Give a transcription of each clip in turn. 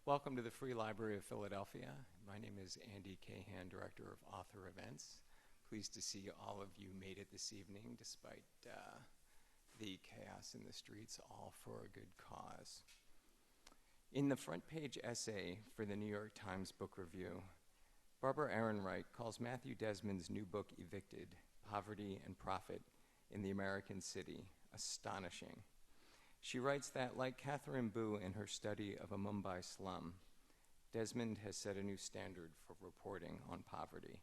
Welcome to the Free Library of Philadelphia. My name is Andy Cahan, Director of Author Events. Pleased to see all of you made it this evening despite the chaos in the streets, all for a good cause. In the front page essay for the New York Times Book Review, Barbara Ehrenreich calls Matthew Desmond's new book, Evicted: Poverty and Profit in the American City, astonishing. She writes that, like Catherine Boo in her study of a Mumbai slum, Desmond has set a new standard for reporting on poverty.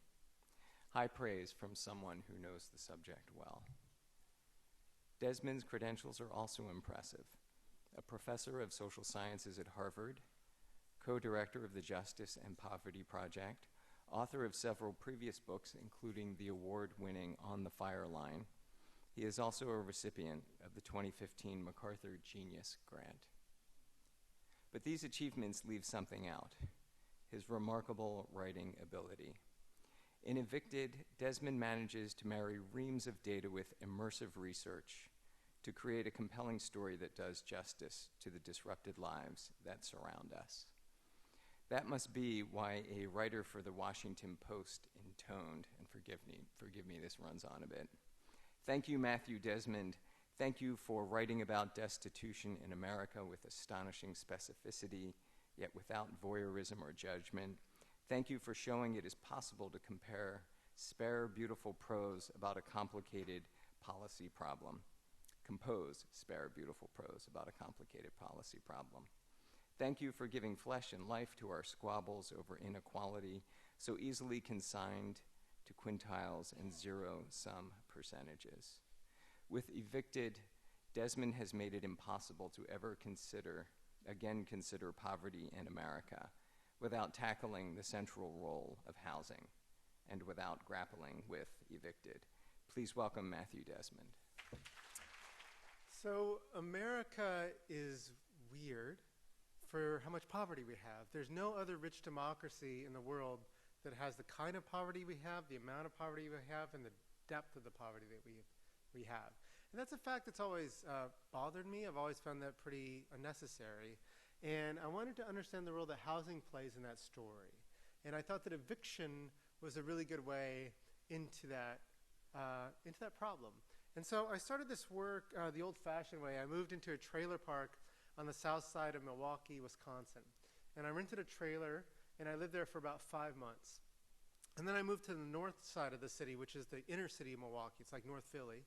High praise from someone who knows the subject well. Desmond's credentials are also impressive. A professor of social sciences at Harvard, co-director of the Justice and Poverty Project, author of several previous books, including the award-winning On the Fireline. He is also a recipient of the 2015 MacArthur Genius Grant. But these achievements leave something out: his remarkable writing ability. In Evicted, Desmond manages to marry reams of data with immersive research to create a compelling story that does justice to the disrupted lives that surround us. That must be why a writer for the Washington Post intoned, and forgive me, this runs on a bit. Thank you, Matthew Desmond. Thank you for writing about destitution in America with astonishing specificity, yet without voyeurism or judgment. Thank you for showing it is possible to compare spare, beautiful prose about a complicated policy problem. Compose spare, beautiful prose about a complicated policy problem. Thank you for giving flesh and life to our squabbles over inequality, so easily consigned to quintiles and zero-sum percentages. With Evicted, Desmond has made it impossible to ever consider poverty in America without tackling the central role of housing and without grappling with Evicted. Please welcome Matthew Desmond. So America is weird for how much poverty we have. There's no other rich democracy in the world that has the kind of poverty we have, the amount of poverty we have, and the depth of the poverty that we have. And that's a fact that's always bothered me. I've always found that pretty unnecessary. And I wanted to understand the role that housing plays in that story. And I thought that eviction was a really good way into that problem. And so I started this work the old-fashioned way. I moved into a trailer park on the south side of Milwaukee, Wisconsin. And I rented a trailer, and I lived there for about 5 months. And then I moved to the north side of the city, which is the inner city of Milwaukee. It's like North Philly.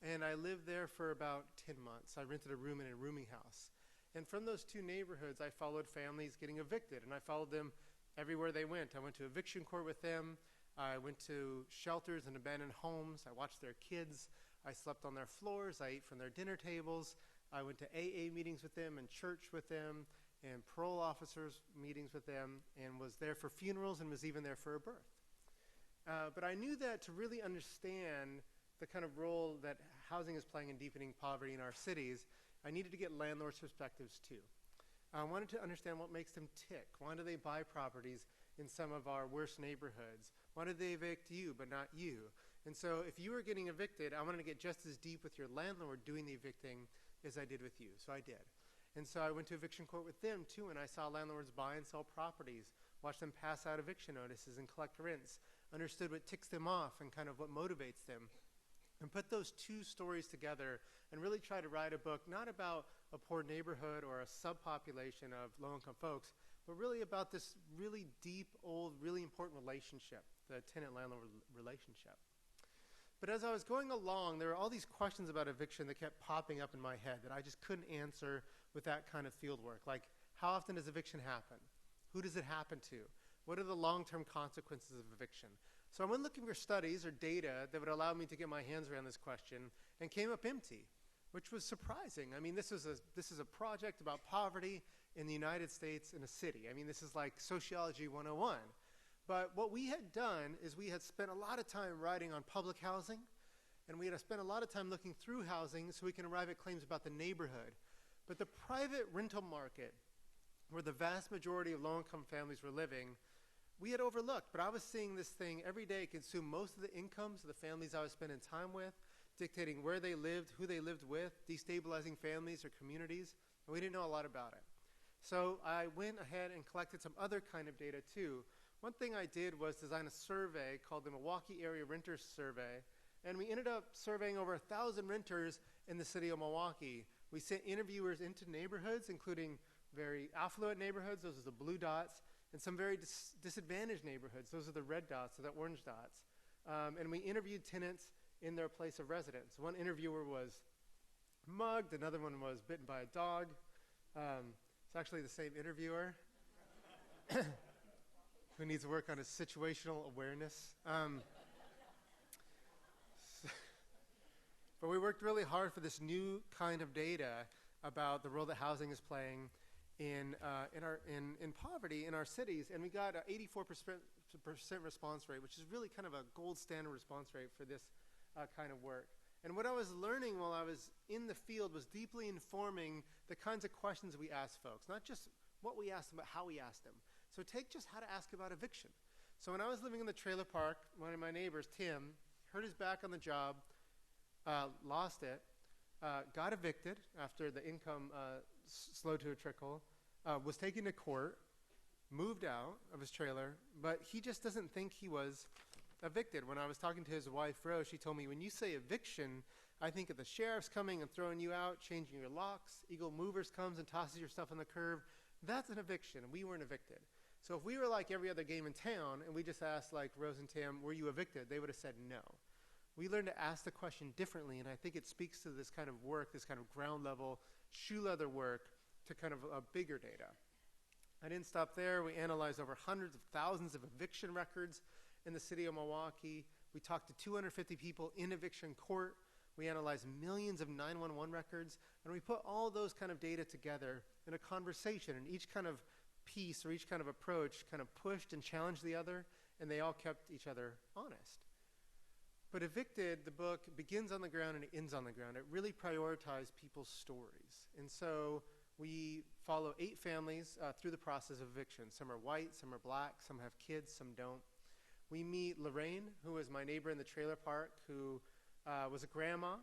And I lived there for about 10 months. I rented a room in a rooming house. And from those two neighborhoods, I followed families getting evicted, and I followed them everywhere they went. I went to eviction court with them. I went to shelters and abandoned homes. I watched their kids. I slept on their floors. I ate from their dinner tables. I went to AA meetings with them and church with them and parole officers meetings with them, and was there for funerals and was even there for a birth. But I knew that to really understand the kind of role that housing is playing in deepening poverty in our cities, I needed to get landlords' perspectives too. I wanted to understand what makes them tick. Why do they buy properties in some of our worst neighborhoods? Why did they evict you but not you? And so if you were getting evicted, I wanted to get just as deep with your landlord doing the evicting as I did with you, so I did. And so I went to eviction court with them too, and I saw landlords buy and sell properties, watched them pass out eviction notices and collect rents, understood what ticks them off and kind of what motivates them, and put those two stories together and really try to write a book not about a poor neighborhood or a subpopulation of low-income folks, but really about this really deep, old, really important relationship, the tenant-landlord relationship. But as I was going along, there were all these questions about eviction that kept popping up in my head that I just couldn't answer with that kind of field work. Like, how often does eviction happen? Who does it happen to? What are the long-term consequences of eviction? So I went looking for studies or data that would allow me to get my hands around this question and came up empty, which was surprising. I mean, this is a project about poverty in the United States in a city. I mean, this is like sociology 101. But what we had done is we had spent a lot of time writing on public housing, and we had spent a lot of time looking through housing so we can arrive at claims about the neighborhood. But the private rental market, where the vast majority of low-income families were living, we had overlooked. But I was seeing this thing every day consume most of the incomes of the families I was spending time with, dictating where they lived, who they lived with, destabilizing families or communities, and we didn't know a lot about it. So I went ahead and collected some other kind of data too. One thing I did was design a survey called the Milwaukee Area Renters Survey, and we ended up surveying over 1,000 renters in the city of Milwaukee. We sent interviewers into neighborhoods, including very affluent neighborhoods, those are the blue dots, and some very disadvantaged neighborhoods, those are the red dots, or the orange dots. And we interviewed tenants in their place of residence. One interviewer was mugged, another one was bitten by a dog. It's actually the same interviewer who needs to work on his situational awareness. But we worked really hard for this new kind of data about the role that housing is playing in poverty in our cities, and we got an 84% response rate, which is really kind of a gold standard response rate for this kind of work. And what I was learning while I was in the field was deeply informing the kinds of questions we ask folks, not just what we ask them, but how we ask them. So take just how to ask about eviction. So when I was living in the trailer park, one of my neighbors, Tim, hurt his back on the job, lost it, got evicted after the income slowed to a trickle, was taken to court, moved out of his trailer, but he just doesn't think he was evicted. When I was talking to his wife, Rose, she told me, when you say eviction, I think of the sheriff's coming and throwing you out, changing your locks, Eagle Movers comes and tosses your stuff on the curb. That's an eviction, and we weren't evicted. So if we were like every other game in town, and we just asked, like Rose and Tim, were you evicted? They would have said no. We learned to ask the question differently, and I think it speaks to this kind of work, this kind of ground level, shoe leather work, to kind of a bigger data. I didn't stop there. We analyzed over hundreds of thousands of eviction records in the city of Milwaukee. We talked to 250 people in eviction court. We analyzed millions of 911 records, and we put all those kind of data together in a conversation, and each kind of piece or each kind of approach kind of pushed and challenged the other, and they all kept each other honest. But Evicted, the book, begins on the ground and it ends on the ground. It really prioritized people's stories. And so we follow 8 families through the process of eviction. Some are white, some are black, some have kids, some don't. We meet Lorraine, who was my neighbor in the trailer park, who was a grandma,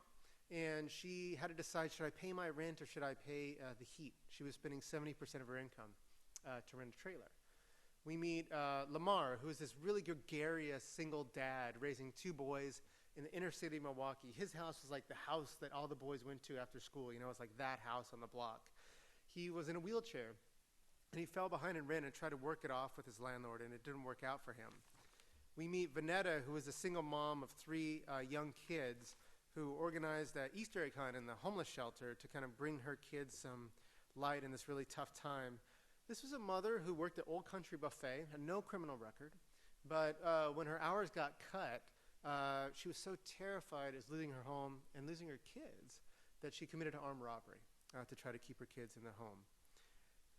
and she had to decide, should I pay my rent or should I pay the heat? She was spending 70% of her income to rent a trailer. We meet Lamar, who is this really gregarious single dad raising 2 boys in the inner city of Milwaukee. His house was like the house that all the boys went to after school. You know, it's like that house on the block. He was in a wheelchair, and he fell behind in rent and tried to work it off with his landlord, and it didn't work out for him. We meet Vanetta, who is a single mom of 3 young kids who organized an Easter egg hunt in the homeless shelter to kind of bring her kids some light in this really tough time. This was a mother who worked at Old Country Buffet, had no criminal record, but when her hours got cut, she was so terrified as losing her home and losing her kids that she committed an armed robbery to try to keep her kids in the home.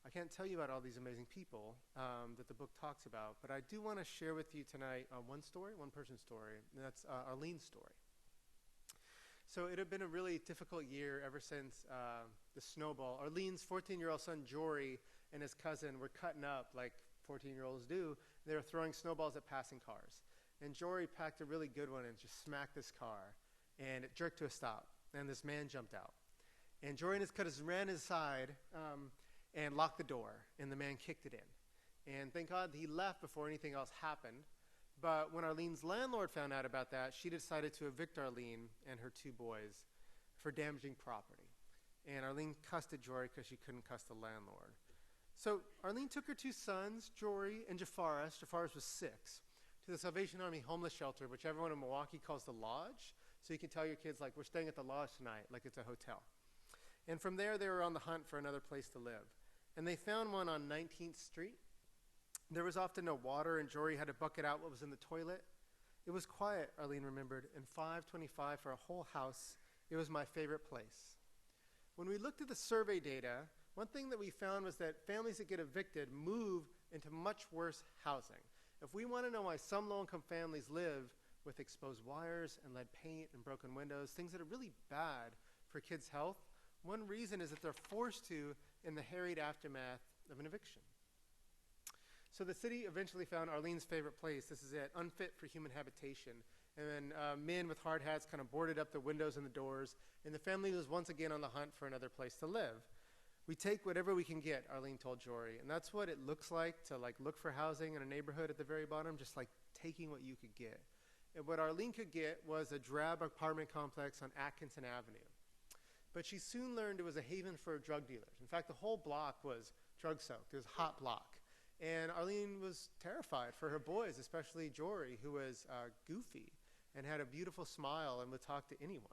I can't tell you about all these amazing people that the book talks about, but I do want to share with you tonight one story, one person's story, and that's Arlene's story. So it had been a really difficult year ever since the Snowball. Arlene's 14-year-old son, Jory, and his cousin were cutting up like 14-year-olds do. They were throwing snowballs at passing cars. And Jory packed a really good one and just smacked this car, and it jerked to a stop, and this man jumped out. And Jory and his cousin ran inside and locked the door, and the man kicked it in. And thank God he left before anything else happened. But when Arlene's landlord found out about that, she decided to evict Arlene and her 2 boys for damaging property. And Arlene cussed at Jory because she couldn't cuss the landlord. So Arlene took her 2 sons, Jory and Jafaris. Jafaris was 6, to the Salvation Army homeless shelter, which everyone in Milwaukee calls the Lodge. So you can tell your kids, like, we're staying at the Lodge tonight, like it's a hotel. And from there, they were on the hunt for another place to live. And they found one on 19th Street. There was often no water, and Jory had to bucket out what was in the toilet. It was quiet, Arlene remembered, and $5.25 for a whole house. It was my favorite place. When we looked at the survey data, one thing that we found was that families that get evicted move into much worse housing. If we want to know why some low-income families live with exposed wires and lead paint and broken windows, things that are really bad for kids' health, one reason is that they're forced to in the harried aftermath of an eviction. So the city eventually found Arlene's favorite place. This is it, unfit for human habitation. And then men with hard hats kind of boarded up the windows and the doors, and the family was once again on the hunt for another place to live. We take whatever we can get, Arlene told Jory. And that's what it looks like to look for housing in a neighborhood at the very bottom, just like taking what you could get. And what Arlene could get was a drab apartment complex on Atkinson Avenue. But she soon learned it was a haven for drug dealers. In fact, the whole block was drug-soaked. It was a hot block. And Arlene was terrified for her boys, especially Jory, who was goofy and had a beautiful smile and would talk to anyone.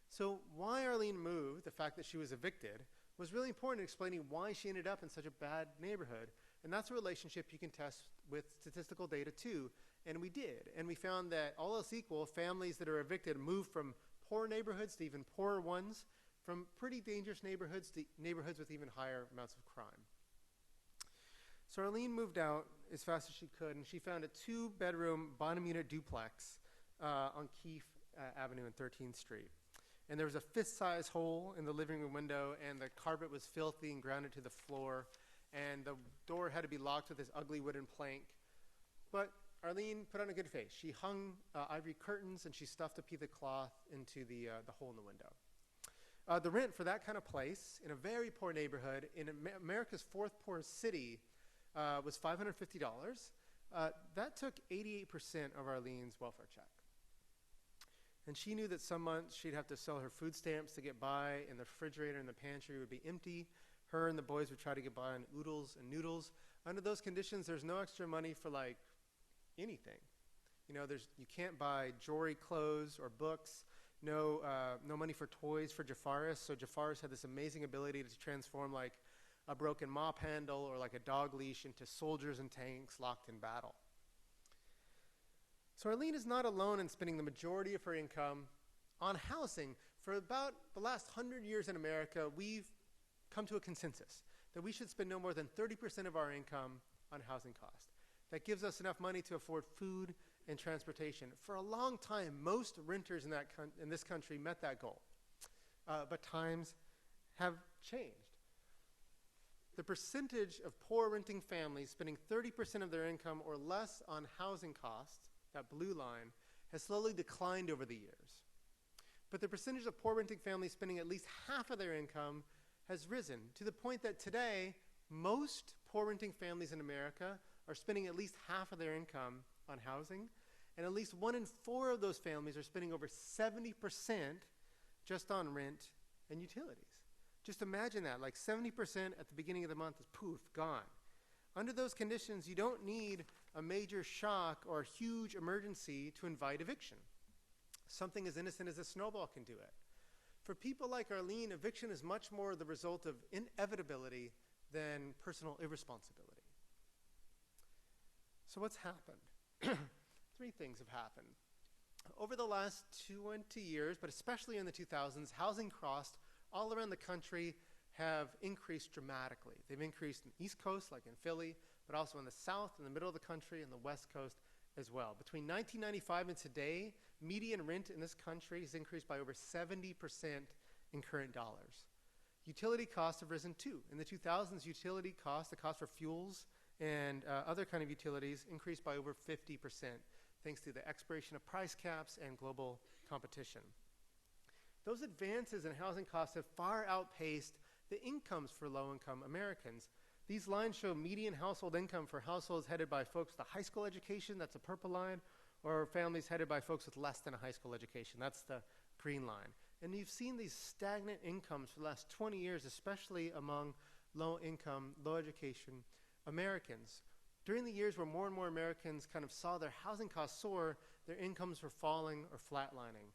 So why Arlene moved, the fact that she was evicted, was really important in explaining why she ended up in such a bad neighborhood. And that's a relationship you can test with statistical data too. And we did. And we found that all else equal, families that are evicted move from poor neighborhoods to even poorer ones, from pretty dangerous neighborhoods to neighborhoods with even higher amounts of crime. So Arlene moved out as fast as she could, and she found a 2-bedroom bottom unit duplex on Keefe Avenue and 13th Street. And there was a fist-sized hole in the living room window, and the carpet was filthy and grounded to the floor, and the door had to be locked with this ugly wooden plank. But Arlene put on a good face. She hung ivory curtains, and she stuffed a piece of cloth into the hole in the window. The rent for that kind of place in a very poor neighborhood in America's 4th poorest city was $550. That took 88% of Arlene's welfare check. And she knew that some months she'd have to sell her food stamps to get by, and the refrigerator and the pantry would be empty. Her and the boys would try to get by on oodles and noodles. Under those conditions, there's no extra money for anything. You can't buy Jory clothes or books. No money for toys for Jafaris. So Jafaris had this amazing ability to transform a broken mop handle or a dog leash into soldiers and tanks locked in battle. So Arlene is not alone in spending the majority of her income on housing. For about the last 100 years in America, we've come to a consensus that we should spend no more than 30% of our income on housing costs. That gives us enough money to afford food and transportation. For a long time, most renters in this country met that goal. But times have changed. The percentage of poor renting families spending 30% of their income or less on housing costs, that blue line, has slowly declined over the years. But the percentage of poor renting families spending at least half of their income has risen to the point that today, most poor renting families in America are spending at least half of their income on housing, and at least 1 in 4 of those families are spending over 70% just on rent and utilities. Just imagine that, 70% at the beginning of the month is poof, gone. Under those conditions, you don't need a major shock or a huge emergency to invite eviction. Something as innocent as a snowball can do it. For people like Arlene, eviction is much more the result of inevitability than personal irresponsibility. So what's happened? 3 things have happened. Over the last 20 years, but especially in the 2000s, housing costs all around the country have increased dramatically. They've increased in the East Coast, like in Philly, but also in the South, in the middle of the country, and the West Coast as well. Between 1995 and today, median rent in this country has increased by over 70% in current dollars. Utility costs have risen too. In the 2000s, utility costs, the cost for fuels and other kind of utilities, increased by over 50%, thanks to the expiration of price caps and global competition. Those advances in housing costs have far outpaced the incomes for low-income Americans. These lines show median household income for households headed by folks with a high school education, that's a purple line, or families headed by folks with less than a high school education, that's the green line. And you've seen these stagnant incomes for the last 20 years, especially among low-income, low-education Americans. During the years where more and more Americans kind of saw their housing costs soar, their incomes were falling or flatlining.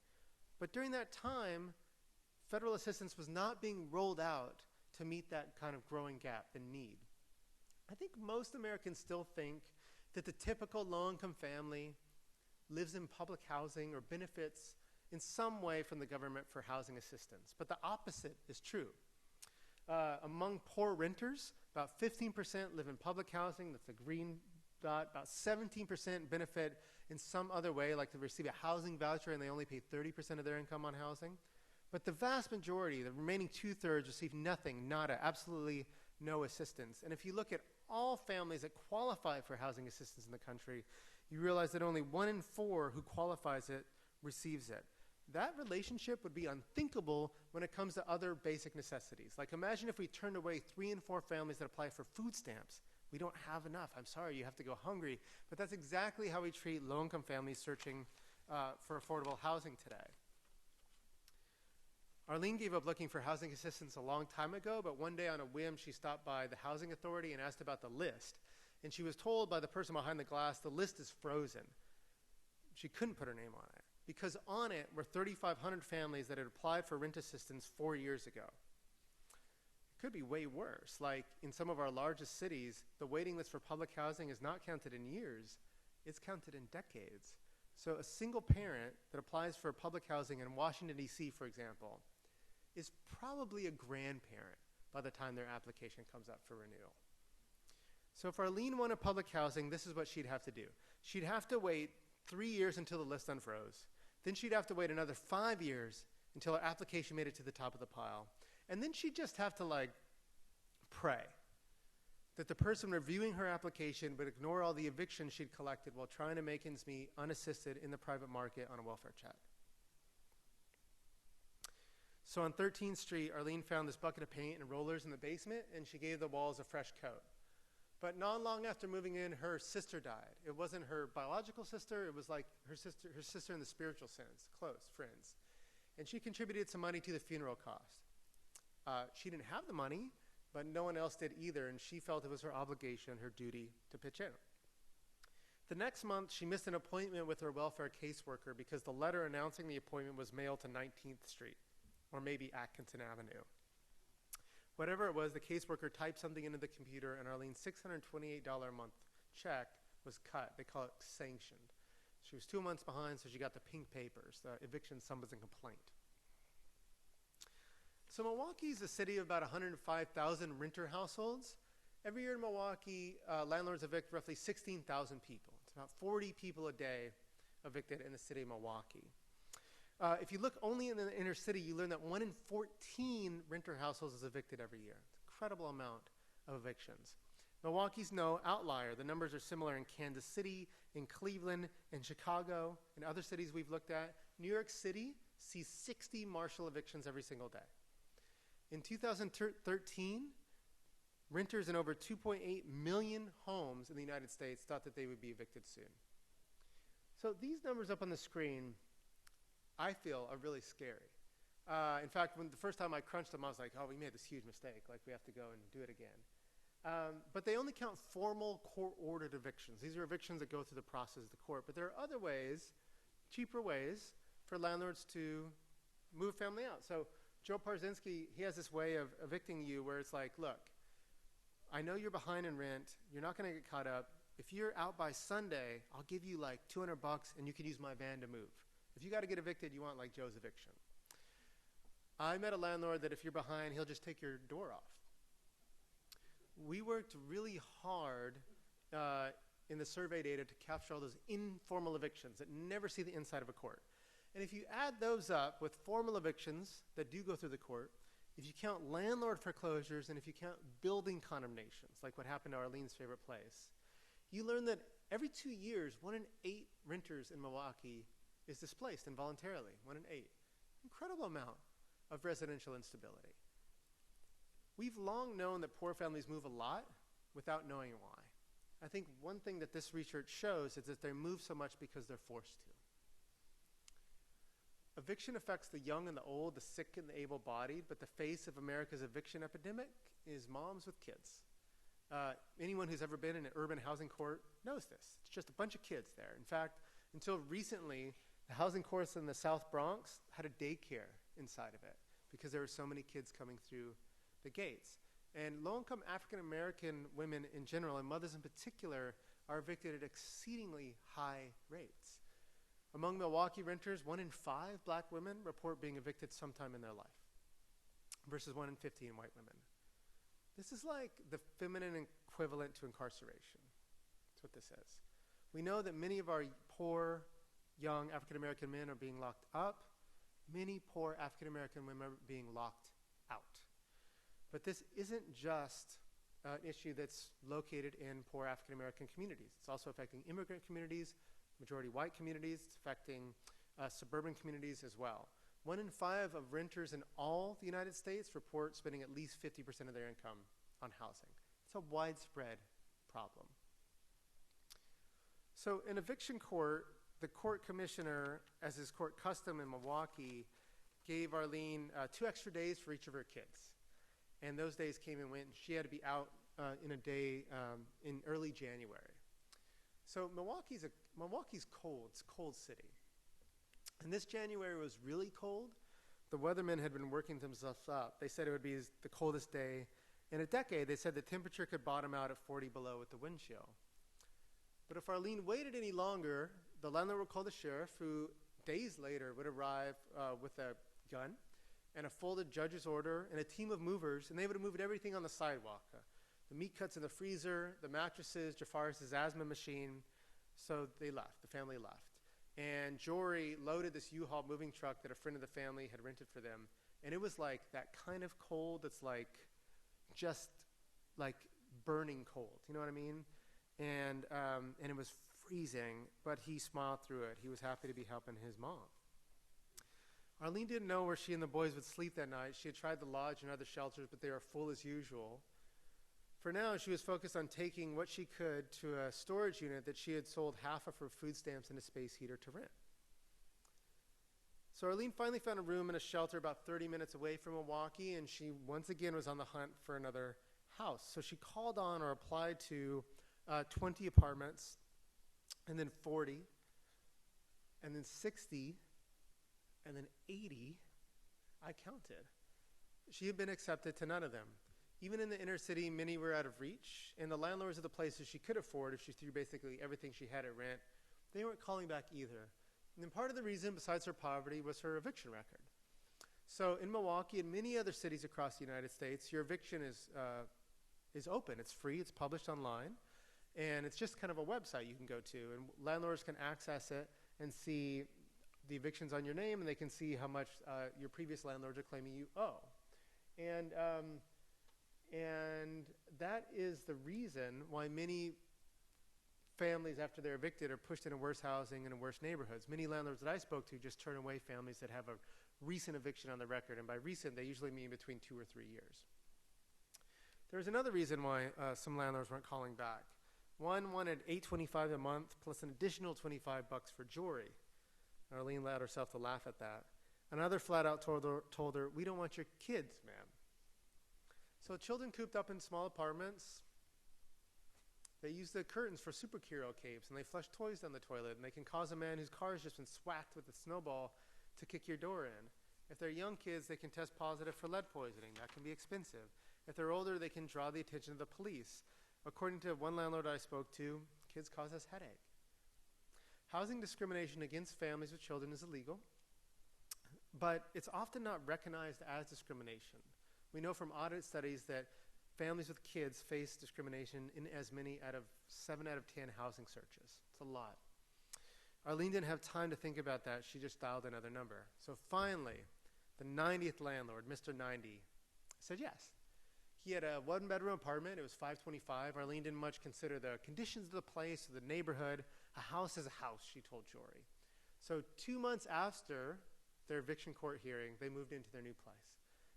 But during that time, federal assistance was not being rolled out to meet that kind of growing gap, the need. I think most Americans still think that the typical low-income family lives in public housing or benefits in some way from the government for housing assistance. But the opposite is true. Among poor renters, about 15% live in public housing, that's the green dot. About 17% benefit in some other way, like to receive a housing voucher and they only pay 30% of their income on housing. But the vast majority, the remaining 2/3, receive nothing, nada, absolutely no assistance. And if you look at all families that qualify for housing assistance in the country, you realize that only 1 in 4 who qualifies it receives it. that relationship would be unthinkable when it comes to other basic necessities. Like imagine if we turned away 3 and 4 families that apply for food stamps. We don't have enough. I'm sorry, you have to go hungry. But that's exactly how we treat low-income families searching for affordable housing today. Arlene gave up looking for housing assistance a long time ago, but one day on a whim, she stopped by the housing authority and asked about the list. And she was told by the person behind the glass, the list is frozen. She couldn't put her name on it because on it were 3,500 families that had applied for rent assistance 4 years ago. It could be way worse. Like in some of our largest cities, the waiting list for public housing is not counted in years, it's counted in decades. So a single parent that applies for public housing in Washington, D.C., for example, is probably a grandparent by the time their application comes up for renewal. So if Arlene wanted public housing, this is what she'd have to do. She'd have to wait 3 years until the list unfroze. Then she'd have to wait another 5 years until her application made it to the top of the pile. And then she'd just have to pray that the person reviewing her application would ignore all the evictions she'd collected while trying to make ends meet unassisted in the private market on a welfare check. So on 13th Street, Arlene found this bucket of paint and rollers in the basement, and she gave the walls a fresh coat. But not long after moving in, her sister died. It wasn't her biological sister, it was like her sister in the spiritual sense, close friends. And she contributed some money to the funeral cost. She didn't have the money, but no one else did either, and she felt it was her obligation, her duty to pitch in. The next month, she missed an appointment with her welfare caseworker because the letter announcing the appointment was mailed to 19th Street. Or maybe Atkinson Avenue. Whatever it was, the caseworker typed something into the computer and Arlene's $628 a month check was cut. They call it sanctioned. She was 2 months behind, so she got the pink papers, the eviction summons and complaint. So Milwaukee's a city of about 105,000 renter households. Every year in Milwaukee, landlords evict roughly 16,000 people. It's about 40 people a day evicted in the city of Milwaukee. If you look only in the inner city, you learn that 1 in 14 renter households is evicted every year. It's an incredible amount of evictions. Milwaukee's no outlier. The numbers are similar in Kansas City, in Cleveland, in Chicago, and other cities we've looked at. New York City sees 60 martial evictions every single day. In 2013, renters in over 2.8 million homes in the United States thought that they would be evicted soon. So these numbers up on the screen, I feel, are really scary. In fact, when the first time I crunched them, I was like, oh, we made this huge mistake. Like, we have to go and do it again. But they only count formal court-ordered evictions. These are evictions that go through the process of the court. But there are other ways, cheaper ways, for landlords to move family out. So Joe Parzinski, he has this way of evicting you where it's like, look, I know you're behind in rent. You're not going to get caught up. If you're out by Sunday, I'll give you like $200 and you can use my van to move. If you got to get evicted, you want like Joe's eviction. I met a landlord that if you're behind, he'll just take your door off. We worked really hard in the survey data to capture all those informal evictions that never see the inside of a court. And if you add those up with formal evictions that do go through the court, if you count landlord foreclosures, and if you count building condemnations, like what happened to Arlene's favorite place, you learn that every 2 years, 1 in 8 renters in Milwaukee is displaced involuntarily, 1 in 8. Incredible amount of residential instability. We've long known that poor families move a lot without knowing why. I think one thing that this research shows is that they move so much because they're forced to. Eviction affects the young and the old, the sick and the able-bodied, but the face of America's eviction epidemic is moms with kids. Anyone who's ever been in an urban housing court knows this. It's just a bunch of kids there. In fact, until recently, the housing courts in the South Bronx had a daycare inside of it because there were so many kids coming through the gates. And low-income African-American women in general, and mothers in particular, are evicted at exceedingly high rates. Among Milwaukee renters, 1 in 5 black women report being evicted sometime in their life, versus 1 in 15 white women. This is like the feminine equivalent to incarceration. That's what this is. We know that many of our poor, young African-American men are being locked up. Many poor African-American women are being locked out. But this isn't just an issue that's located in poor African-American communities. It's also affecting immigrant communities, majority white communities. It's affecting suburban communities as well. 1 in 5 of renters in all the United States report spending at least 50% of their income on housing. It's a widespread problem. So in eviction court, the court commissioner, as is court custom in Milwaukee, gave Arlene 2 extra days for each of her kids. And those days came and went, and she had to be out in a day in early January. So Milwaukee's cold. It's a cold city. And this January was really cold. The weathermen had been working themselves up. They said it would be the coldest day in a decade. They said the temperature could bottom out at 40 below with the wind chill. But if Arlene waited any longer, the landlord would call the sheriff, who days later would arrive with a gun and a folded judge's order and a team of movers, and they would have moved everything on the sidewalk. The meat cuts in the freezer, the mattresses, Jafaris' asthma machine. So they left. The family left. And Jory loaded this U-Haul moving truck that a friend of the family had rented for them. And it was like that kind of cold that's like just like burning cold. You know what I mean? And it was freezing, but he smiled through it. He was happy to be helping his mom. Arlene didn't know where she and the boys would sleep that night. She had tried the lodge and other shelters, but they were full as usual. For now, she was focused on taking what she could to a storage unit that she had sold half of her food stamps and a space heater to rent. So Arlene finally found a room in a shelter about 30 minutes away from Milwaukee, and she once again was on the hunt for another house. So she called on or applied to 20 apartments, and then 40, and then 60, and then 80. I counted. She had been accepted to none of them. Even in the inner city, many were out of reach, and the landlords of the places she could afford, if she threw basically everything she had at rent, they weren't calling back either. And then part of the reason, besides her poverty, was her eviction record. So in Milwaukee and many other cities across the United States, your eviction is open. It's free. It's published online. And it's just kind of a website you can go to. And landlords can access it and see the evictions on your name, and they can see how much your previous landlords are claiming you owe. And that is the reason why many families, after they're evicted, are pushed into worse housing and in worse neighborhoods. Many landlords that I spoke to just turn away families that have a recent eviction on the record. And by recent, they usually mean between 2 or 3 years. There's another reason why some landlords weren't calling back. One wanted $8.25 a month plus an additional $25 for Jory. Arlene allowed herself to laugh at that. Another flat out told her, "We don't want your kids, ma'am." So children cooped up in small apartments, they use the curtains for superhero capes, and they flush toys down the toilet, and they can cause a man whose car has just been swacked with a snowball to kick your door in. If they're young kids, they can test positive for lead poisoning. That can be expensive. If they're older, they can draw the attention of the police. According to one landlord I spoke to, kids cause us headache. Housing discrimination against families with children is illegal, but it's often not recognized as discrimination. We know from audit studies that families with kids face discrimination in as many out of 7 out of 10 housing searches. It's a lot. Arlene didn't have time to think about that. She just dialed another number. So finally, the 90th landlord, Mr. 90, said yes. He had a 1-bedroom apartment. It was $525. Arlene didn't much consider the conditions of the place or the neighborhood. A house is a house, she told Jory. So 2 months after their eviction court hearing, they moved into their new place.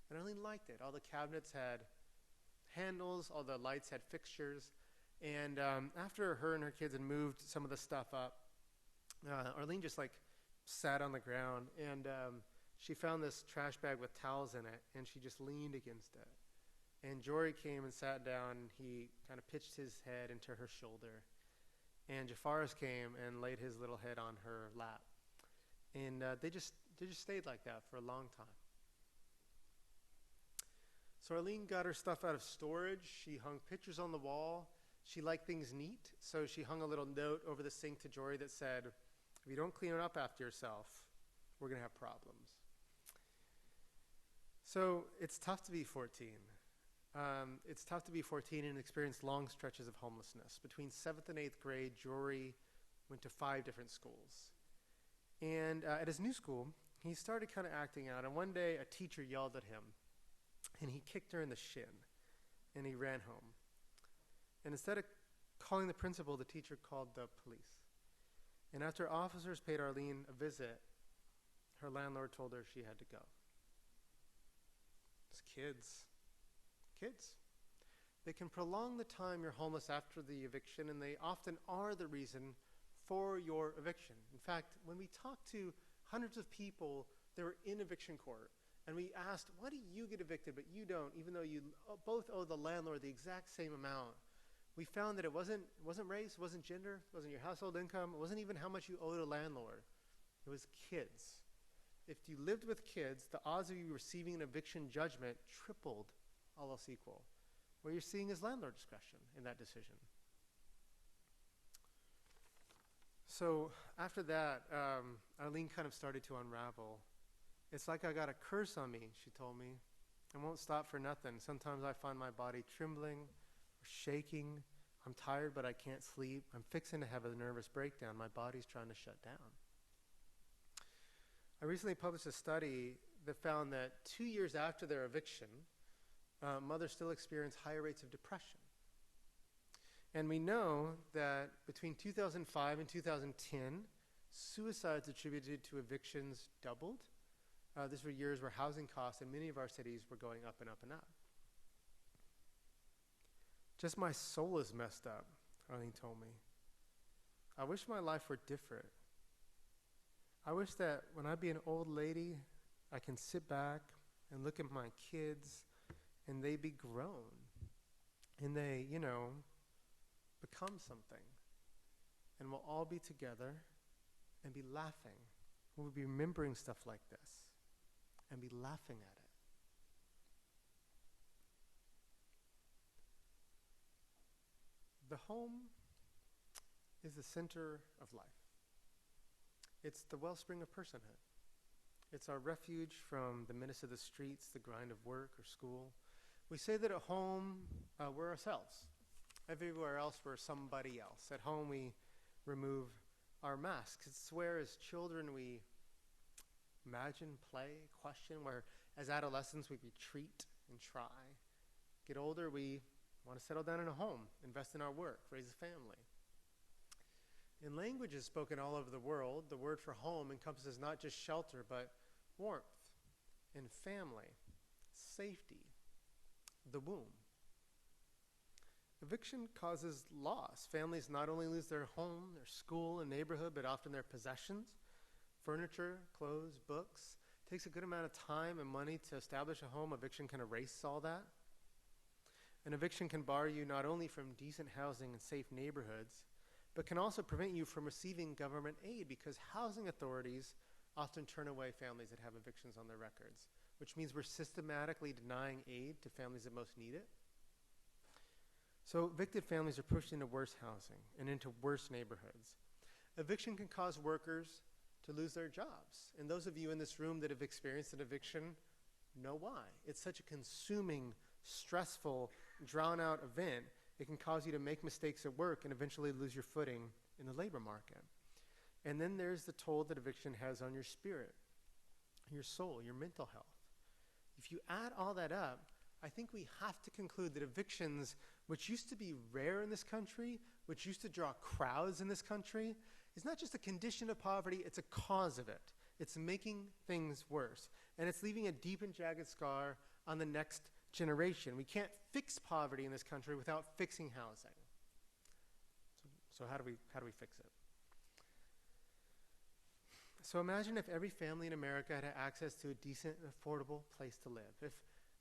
And Arlene liked it. All the cabinets had handles, all the lights had fixtures. And after her and her kids had moved some of the stuff up, Arlene just like sat on the ground, and she found this trash bag with towels in it, and she just leaned against it. And Jory came and sat down, and he kind of pitched his head into her shoulder. And Jafaris came and laid his little head on her lap. And they just stayed like that for a long time. So Arlene got her stuff out of storage. She hung pictures on the wall. She liked things neat, so she hung a little note over the sink to Jory that said, "If you don't clean it up after yourself, we're going to have problems." So it's tough to be 14. It's tough to be 14 and experience long stretches of homelessness. Between 7th and 8th grade, Jory went to 5 different schools. And at his new school, he started kind of acting out. And one day, a teacher yelled at him, and he kicked her in the shin, and he ran home. And instead of calling the principal, the teacher called the police. And after officers paid Arlene a visit, her landlord told her she had to go. It's kids. Kids. They can prolong the time you're homeless after the eviction, and they often are the reason for your eviction. In fact, when we talked to hundreds of people that were in eviction court, and we asked, why do you get evicted but you don't, even though you both owe the landlord the exact same amount, we found that it wasn't race, it wasn't gender, it wasn't your household income, it wasn't even how much you owed a landlord. It was kids. If you lived with kids, the odds of you receiving an eviction judgment tripled, all else equal. What you're seeing is landlord discretion in that decision. So after that, Arlene kind of started to unravel. It's like I got a curse on me, she told me. I won't stop for nothing. Sometimes I find my body trembling or shaking. I'm tired, but I can't sleep. I'm fixing to have a nervous breakdown. My body's trying to shut down. I recently published a study that found that 2 years after their eviction, mothers still experience higher rates of depression. And we know that between 2005 and 2010, suicides attributed to evictions doubled. These were years where housing costs in many of our cities were going up and up and up. Just my soul is messed up, Arlene told me. I wish my life were different. I wish that when I be an old lady, I can sit back and look at my kids and they be grown. And they, become something. And we'll all be together and be laughing. We'll be remembering stuff like this and be laughing at it. The home is the center of life. It's the wellspring of personhood. It's our refuge from the menace of the streets, the grind of work or school. We say that at home, we're ourselves. Everywhere else, we're somebody else. At home, we remove our masks. It's where, as children, we imagine, play, question, where as adolescents, we retreat and try. Get older, we want to settle down in a home, invest in our work, raise a family. In languages spoken all over the world, the word for home encompasses not just shelter, but warmth and family, safety, the womb. Eviction causes loss. Families not only lose their home, their school and neighborhood, but often their possessions, furniture, clothes, books. It takes a good amount of time and money to establish a home. Eviction can erase all that. An eviction can bar you not only from decent housing and safe neighborhoods, but can also prevent you from receiving government aid because housing authorities often turn away families that have evictions on their records, which means we're systematically denying aid to families that most need it. So evicted families are pushed into worse housing and into worse neighborhoods. Eviction can cause workers to lose their jobs. And those of you in this room that have experienced an eviction know why. It's such a consuming, stressful, drawn-out event. It can cause you to make mistakes at work and eventually lose your footing in the labor market. And then there's the toll that eviction has on your spirit, your soul, your mental health. If you add all that up, I think we have to conclude that evictions, which used to be rare in this country, which used to draw crowds in this country, is not just a condition of poverty, it's a cause of it. It's making things worse. And it's leaving a deep and jagged scar on the next generation. We can't fix poverty in this country without fixing housing. So how do we fix it? So imagine if every family in America had access to a decent and affordable place to live. If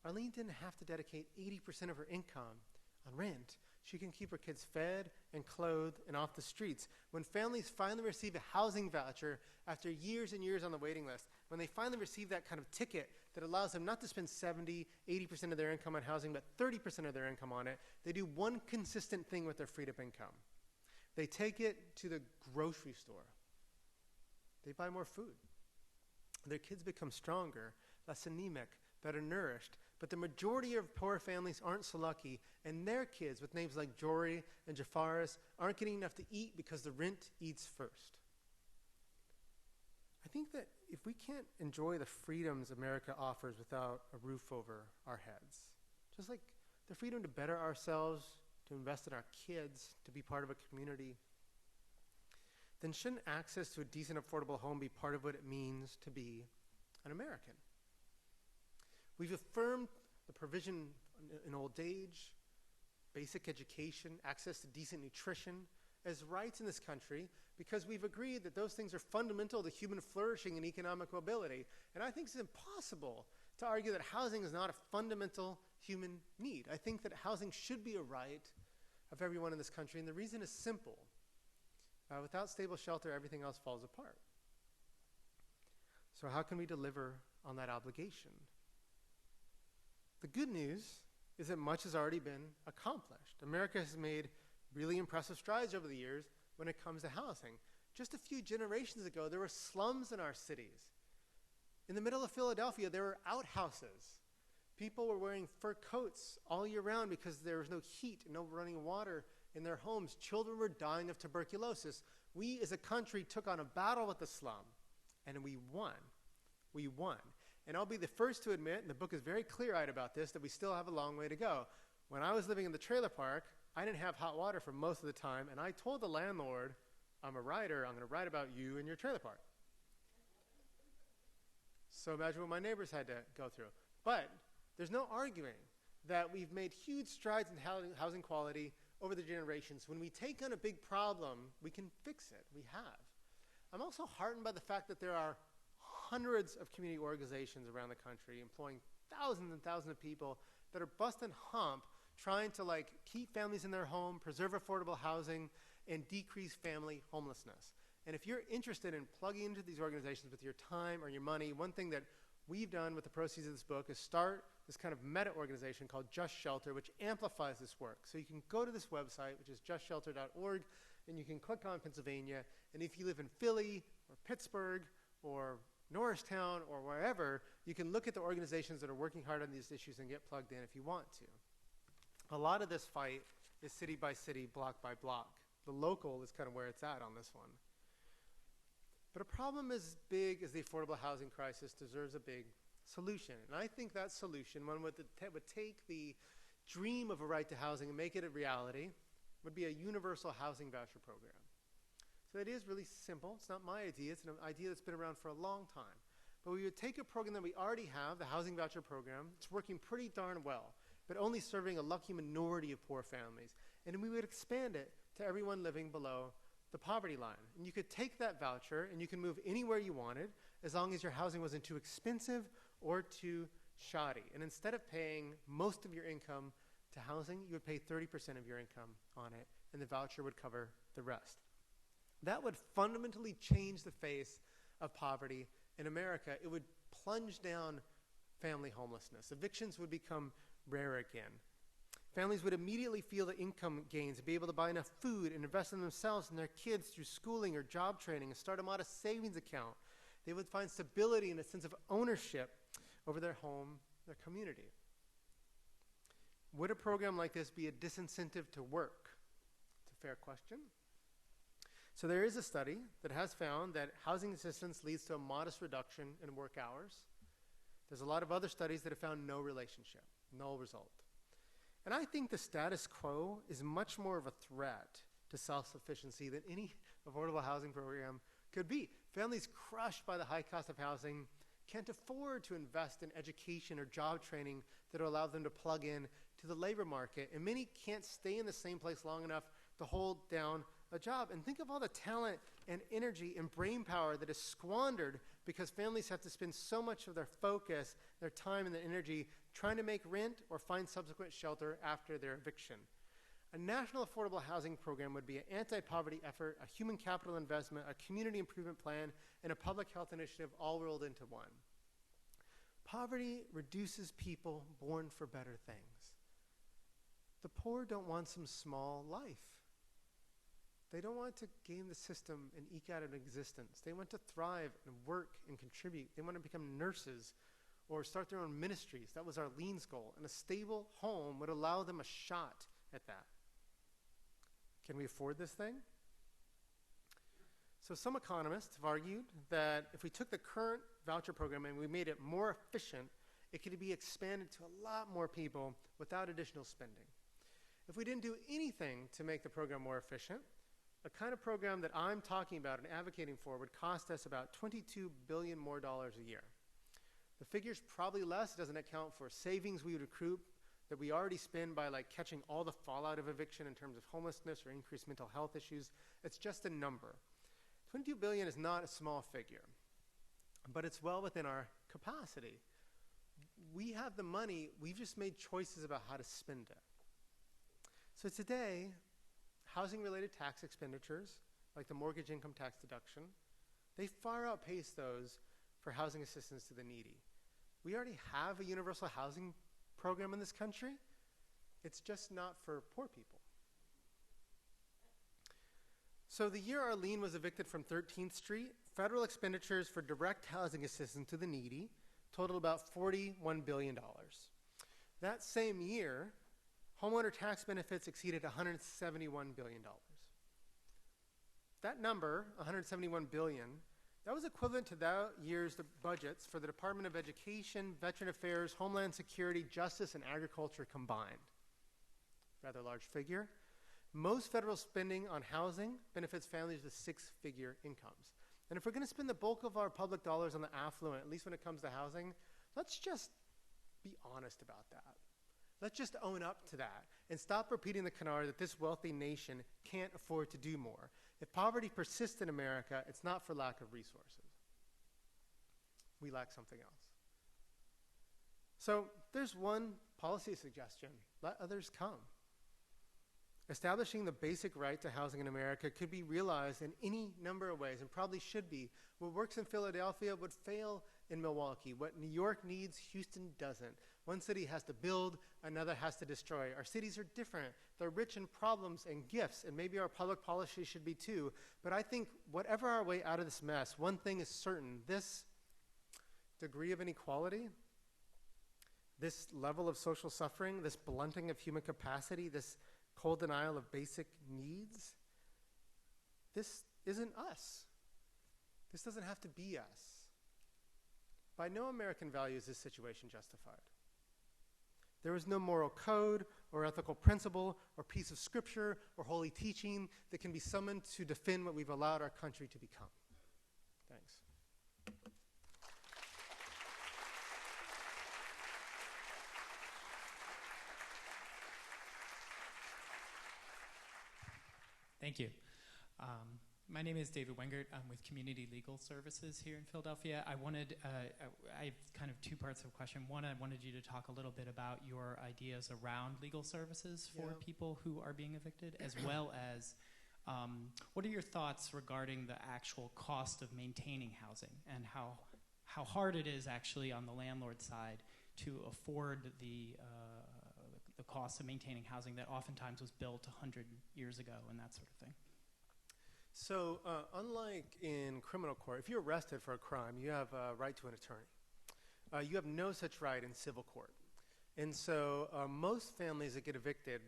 Arlene didn't have to dedicate 80% of her income on rent, she can keep her kids fed and clothed and off the streets. When families finally receive a housing voucher after years and years on the waiting list, when they finally receive that kind of ticket that allows them not to spend 70, 80% of their income on housing, but 30% of their income on it, they do one consistent thing with their freed up income. They take it to the grocery store. They buy more food. Their kids become stronger, less anemic, better nourished. But the majority of poor families aren't so lucky, and their kids with names like Jory and Jafaris aren't getting enough to eat because the rent eats first. I think that if we can't enjoy the freedoms America offers without a roof over our heads, just like the freedom to better ourselves, to invest in our kids, to be part of a community, then shouldn't access to a decent, affordable home be part of what it means to be an American? We've affirmed the provision in old age, basic education, access to decent nutrition as rights in this country because we've agreed that those things are fundamental to human flourishing and economic mobility. And I think it's impossible to argue that housing is not a fundamental human need. I think that housing should be a right of everyone in this country, and the reason is simple. Without stable shelter, everything else falls apart. So how can we deliver on that obligation? The good news is that much has already been accomplished. America has made really impressive strides over the years when it comes to housing. Just a few generations ago, there were slums in our cities. In the middle of Philadelphia, there were outhouses. People were wearing fur coats all year round because there was no heat and no running water in their homes. Children were dying of tuberculosis. We as a country took on a battle with the slum, and we won. We won. And I'll be the first to admit, and the book is very clear-eyed about this, that we still have a long way to go. When I was living in the trailer park, I didn't have hot water for most of the time, and I told the landlord, I'm a writer, I'm going to write about you and your trailer park. So imagine what my neighbors had to go through. But there's no arguing that we've made huge strides in housing quality over the generations. When we take on a big problem, we can fix it. We have. I'm also heartened by the fact that there are hundreds of community organizations around the country employing thousands and thousands of people that are busting hump trying to keep families in their home, preserve affordable housing, and decrease family homelessness. And if you're interested in plugging into these organizations with your time or your money, one thing that we've done with the proceeds of this book is start this kind of meta-organization called Just Shelter, which amplifies this work. So you can go to this website, which is justshelter.org, and you can click on Pennsylvania. And if you live in Philly or Pittsburgh or Norristown or wherever, you can look at the organizations that are working hard on these issues and get plugged in if you want to. A lot of this fight is city by city, block by block. The local is kind of where it's at on this one. But a problem as big as the affordable housing crisis deserves a big solution. And I think that solution, one would take the dream of a right to housing and make it a reality, would be a universal housing voucher program. So it is really simple. It's not my idea. It's an idea that's been around for a long time. But we would take a program that we already have, the housing voucher program. It's working pretty darn well, but only serving a lucky minority of poor families. And we would expand it to everyone living below the poverty line. And you could take that voucher and you can move anywhere you wanted as long as your housing wasn't too expensive or too shoddy. And instead of paying most of your income to housing, you would pay 30% of your income on it, and the voucher would cover the rest. That would fundamentally change the face of poverty in America. It would plunge down family homelessness. Evictions would become rare again. Families would immediately feel the income gains and be able to buy enough food and invest in themselves and their kids through schooling or job training and start a modest savings account. They would find stability and a sense of ownership over their home, their community. Would a program like this be a disincentive to work? It's a fair question. So there is a study that has found that housing assistance leads to a modest reduction in work hours. There's a lot of other studies that have found no relationship, no result. And I think the status quo is much more of a threat to self-sufficiency than any affordable housing program could be. Families crushed by the high cost of housing can't afford to invest in education or job training that will allow them to plug in to the labor market. And many can't stay in the same place long enough to hold down a job. And think of all the talent and energy and brain power that is squandered because families have to spend so much of their focus, their time, and their energy trying to make rent or find subsequent shelter after their eviction. A national affordable housing program would be an anti-poverty effort, a human capital investment, a community improvement plan, and a public health initiative all rolled into one. Poverty reduces people born for better things. The poor don't want some small life. They don't want to game the system and eke out an existence. They want to thrive and work and contribute. They want to become nurses or start their own ministries. That was our Lean's goal. And a stable home would allow them a shot at that. Can we afford this thing? So some economists have argued that if we took the current voucher program and we made it more efficient, it could be expanded to a lot more people without additional spending. If we didn't do anything to make the program more efficient, a kind of program that I'm talking about and advocating for would cost us about $22 billion more a year. The figure's probably less. It doesn't account for savings we would accrue that we already spend by like catching all the fallout of eviction in terms of homelessness or increased mental health issues. It's just a number. 22 billion is not a small figure, but it's well within our capacity. We have the money, we've just made choices about how to spend it. So today, housing-related tax expenditures, like the mortgage income tax deduction, they far outpace those for housing assistance to the needy. We already have a universal housing program in this country. It's just not for poor people. So the year Arlene was evicted from 13th Street, federal expenditures for direct housing assistance to the needy totaled about $41 billion. That same year, homeowner tax benefits exceeded $171 billion. That number, $171 billion, that was equivalent to that year's budgets for the Department of Education, Veteran Affairs, Homeland Security, Justice, and Agriculture combined. Rather large figure. Most federal spending on housing benefits families with six-figure incomes. And if we're going to spend the bulk of our public dollars on the affluent, at least when it comes to housing, let's just be honest about that. Let's just own up to that and stop repeating the canard that this wealthy nation can't afford to do more. If poverty persists in America, it's not for lack of resources. We lack something else. So there's one policy suggestion. Let others come. Establishing the basic right to housing in America could be realized in any number of ways, and probably should be. What works in Philadelphia would fail in Milwaukee. What New York needs, Houston doesn't. One city has to build, another has to destroy. Our cities are different. They're rich in problems and gifts, and maybe our public policy should be too. But I think whatever our way out of this mess, one thing is certain. This degree of inequality, this level of social suffering, this blunting of human capacity, this cold denial of basic needs, this isn't us. This doesn't have to be us. By no American value is this situation justified. There is no moral code or ethical principle or piece of scripture or holy teaching that can be summoned to defend what we've allowed our country to become. Thanks. Thank you. My name is David Wengert. I'm with Community Legal Services here in Philadelphia. I have kind of two parts of a question. One, I wanted you to talk a little bit about your ideas around legal services for people who are being evicted, as well as what are your thoughts regarding the actual cost of maintaining housing and how hard it is actually on the landlord side to afford the cost of maintaining housing that oftentimes was built 100 years ago and that sort of thing. So unlike in criminal court, if you're arrested for a crime, you have a right to an attorney. You have no such right in civil court. And so most families that get evicted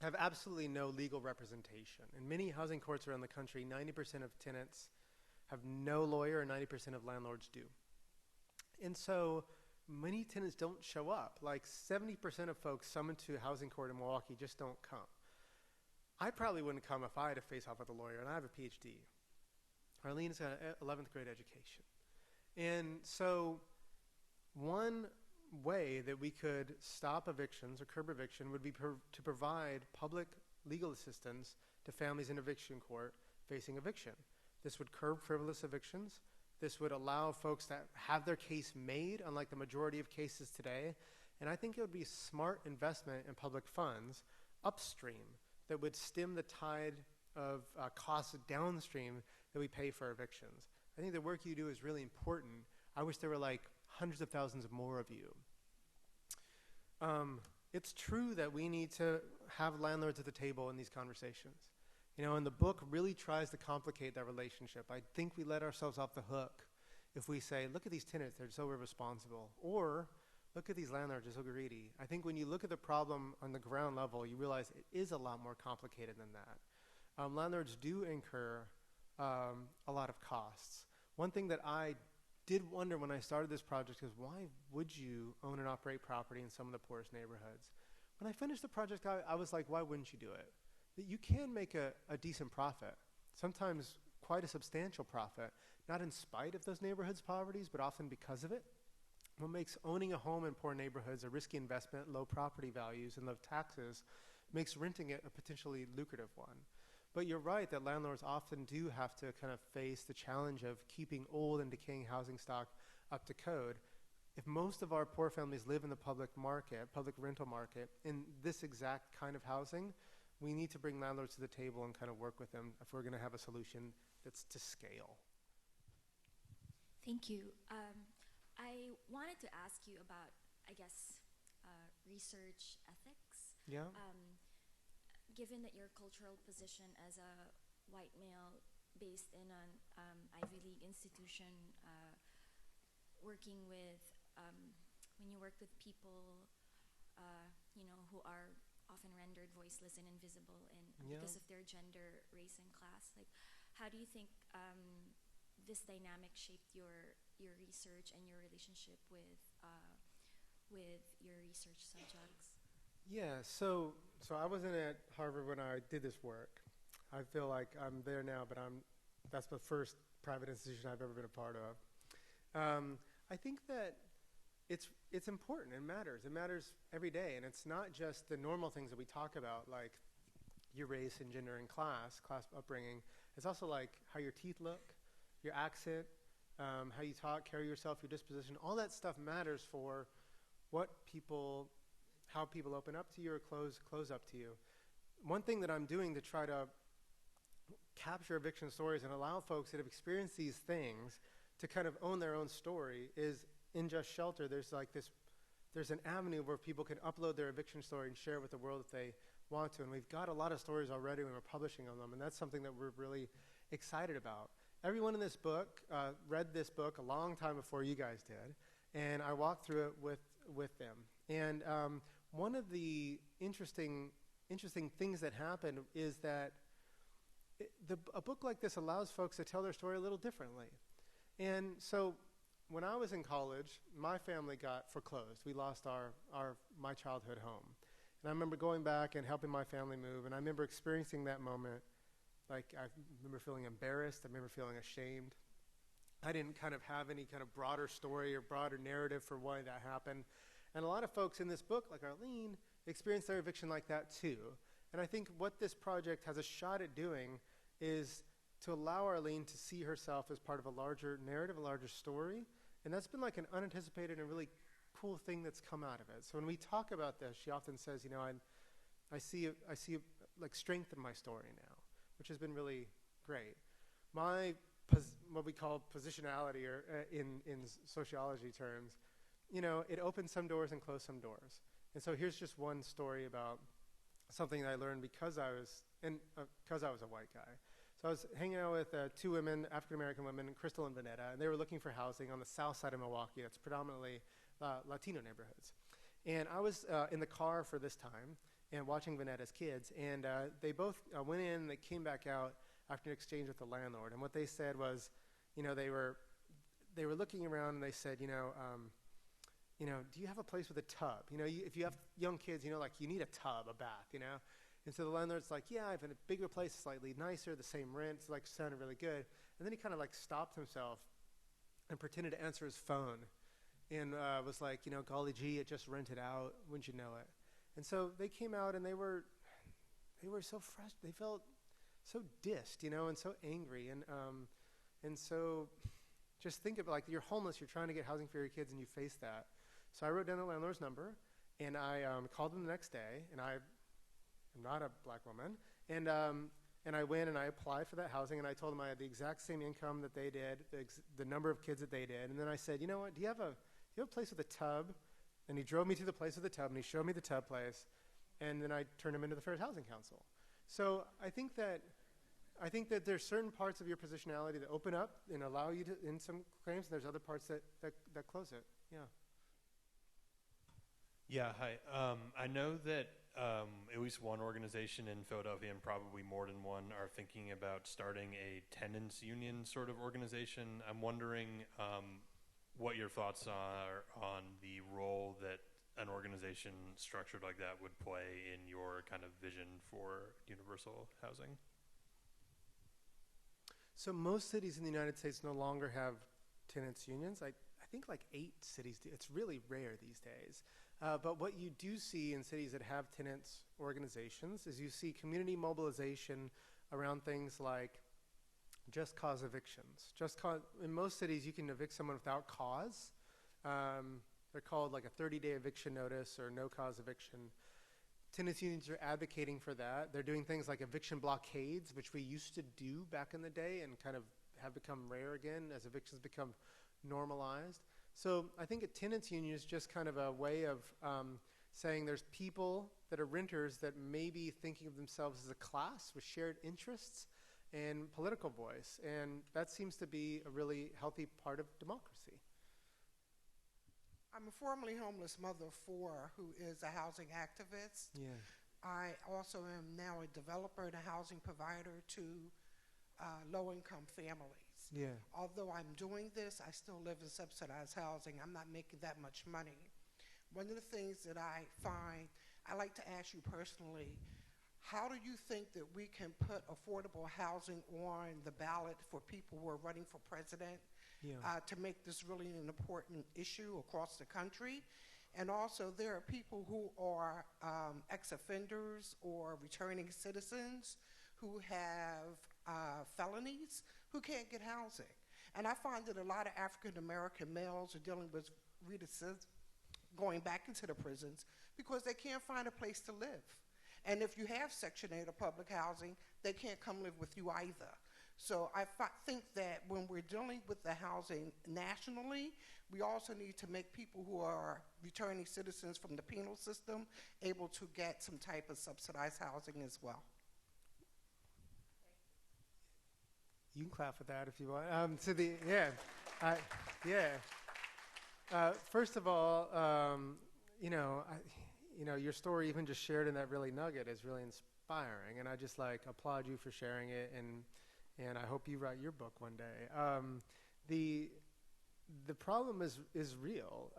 have absolutely no legal representation. In many housing courts around the country, 90% of tenants have no lawyer and 90% of landlords do. And so many tenants don't show up. Like 70% of folks summoned to housing court in Milwaukee just don't come. I probably wouldn't come if I had to face off with a lawyer, and I have a PhD. Arlene's got an 11th grade education. And so one way that we could stop evictions or curb eviction would be to provide public legal assistance to families in eviction court facing eviction. This would curb frivolous evictions. This would allow folks to have their case made, unlike the majority of cases today. And I think it would be smart investment in public funds upstream that would stem the tide of costs downstream that we pay for evictions. I think the work you do is really important. I wish there were like hundreds of thousands more of you. It's true that we need to have landlords at the table in these conversations. You know, and the book really tries to complicate that relationship. I think we let ourselves off the hook if we say, look at these tenants, they're so irresponsible. Or, look at these landlords, they're so greedy. I think when you look at the problem on the ground level, you realize it is a lot more complicated than that. Landlords do incur a lot of costs. One thing that I did wonder when I started this project is why would you own and operate property in some of the poorest neighborhoods? When I finished the project, I was like, why wouldn't you do it? that you can make a decent profit, sometimes quite a substantial profit, not in spite of those neighborhoods' poverties, but often because of it. What makes owning a home in poor neighborhoods a risky investment, low property values, and low taxes, makes renting it a potentially lucrative one. But you're right that landlords often do have to kind of face the challenge of keeping old and decaying housing stock up to code. If most of our poor families live in the public market, public rental market, in this exact kind of housing, we need to bring landlords to the table and kind of work with them if we're going to have a solution that's to scale. Thank you. I wanted to ask you about, I guess, research ethics. Yeah. Given that your cultural position as a white male based in an Ivy League institution, working with, when you work with people, who are often rendered voiceless and invisible because of their gender, race, and class, like, how do you think this dynamic shaped your research and your relationship with your research subjects? Yeah, so I wasn't at Harvard when I did this work. I feel like I'm there now, but that's the first private institution I've ever been a part of. I think that it's important. It matters. It matters every day, and it's not just the normal things that we talk about, like your race and gender and class upbringing. It's also like how your teeth look, your accent, how you talk, carry yourself, your disposition. All that stuff matters for how people open up to you or close up to you. One thing that I'm doing to try to capture eviction stories and allow folks that have experienced these things to kind of own their own story is in Just Shelter. There's an avenue where people can upload their eviction story and share it with the world if they want to. And we've got a lot of stories already when we're publishing on them, and that's something that we're really excited about. Everyone in this book read this book a long time before you guys did, and I walked through it with them. And one of the interesting things that happened is that a book like this allows folks to tell their story a little differently. And so when I was in college, my family got foreclosed. We lost my childhood home. And I remember going back and helping my family move, and I remember experiencing that moment. Like, I remember feeling embarrassed. I remember feeling ashamed. I didn't kind of have any kind of broader story or broader narrative for why that happened. And a lot of folks in this book, like Arlene, experienced their eviction like that too. And I think what this project has a shot at doing is to allow Arlene to see herself as part of a larger narrative, a larger story. And that's been like an unanticipated and really cool thing that's come out of it. So when we talk about this, she often says, I see like strength in my story now, which has been really great. My what we call positionality, or in sociology terms, it opens some doors and closes some doors. And so here's just one story about something that I learned because I was a white guy. So I was hanging out with two women, African-American women, Crystal and Vanetta, and they were looking for housing on the south side of Milwaukee. That's predominantly Latino neighborhoods. And I was in the car for this time and watching Vanetta's kids, and they both went in and they came back out after an exchange with the landlord. And what they said was, they were looking around and they said, do you have a place with a tub? If you have young kids, you need a tub, a bath, And so the landlord's like, yeah, I have a bigger place, slightly nicer, the same rent, sounded really good. And then he kind of stopped himself and pretended to answer his phone and was like, golly gee, it just rented out, wouldn't you know it? And so they came out and they were so fresh, they felt so dissed, and so angry. And so just think of you're homeless, you're trying to get housing for your kids and you face that. So I wrote down the landlord's number and I called them the next day, and I'm not a black woman, and I went and I applied for that housing, and I told them I had the exact same income that they did, the number of kids that they did, and then I said, what, do you have a place with a tub? And he drove me to the place with the tub, and he showed me the tub place, and then I turned him into the Fair Housing Council. So I think that there's certain parts of your positionality that open up and allow you to, in some claims, and there's other parts that close it. Yeah. Yeah, hi. I know that at least one organization in Philadelphia, and probably more than one, are thinking about starting a tenants union sort of organization. I'm wondering what your thoughts are on the role that an organization structured like that would play in your kind of vision for universal housing? So most cities in the United States no longer have tenants unions. I think like 8 cities do. It's really rare these days. But what you do see in cities that have tenants organizations is you see community mobilization around things like just cause evictions. In most cities, you can evict someone without cause. They're called like a 30-day eviction notice or no-cause eviction. Tenants unions are advocating for that. They're doing things like eviction blockades, which we used to do back in the day and kind of have become rare again as evictions become normalized. So I think a tenants union is just kind of a way of saying there's people that are renters that may be thinking of themselves as a class with shared interests and political voice. And that seems to be a really healthy part of democracy. I'm a formerly homeless mother of 4 who is a housing activist. Yeah. I also am now a developer and a housing provider to low-income families. Yeah. Although I'm doing this, I still live in subsidized housing. I'm not making that much money. One of the things that I find, I like to ask you personally, how do you think that we can put affordable housing on the ballot for people who are running for president? Yeah. To make this really an important issue across the country. And also there are people who are ex-offenders or returning citizens who have felonies who can't get housing. And I find that a lot of African-American males are dealing with going back into the prisons because they can't find a place to live. And if you have Section 8 or public housing, they can't come live with you either. So I think that when we're dealing with the housing nationally, we also need to make people who are returning citizens from the penal system able to get some type of subsidized housing as well. You can clap for that if you want. First of all, your story even just shared in that really nugget is really inspiring, and I just applaud you for sharing it, and I hope you write your book one day. The problem is real,